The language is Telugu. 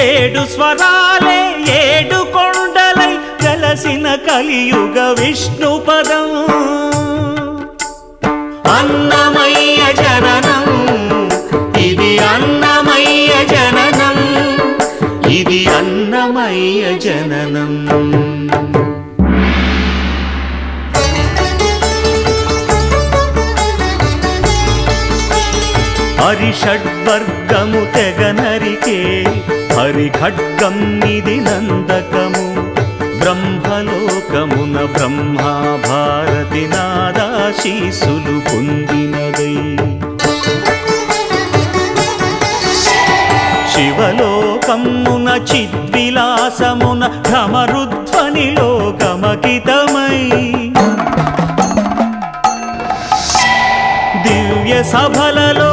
ఏడు స్వరాలే ఏడు కొండలై కలసిన కలియుగ విష్ణు పదం అన్నమయ్య జననం ఇది అన్నమయ్య జననం ఇది అన్నమయ్య జననం హరిషడ్వర్గము తెగనరికే హరిఖడ్గం ఇది నందకము బ్రహ్మలోకమున బ్రహ్మా భారతి నాదాశీసులు పొందినదై శివలోకమున చిద్విలాసమున భ్రమరుధ్వనిలో గమకితమై దివ్య సభలలో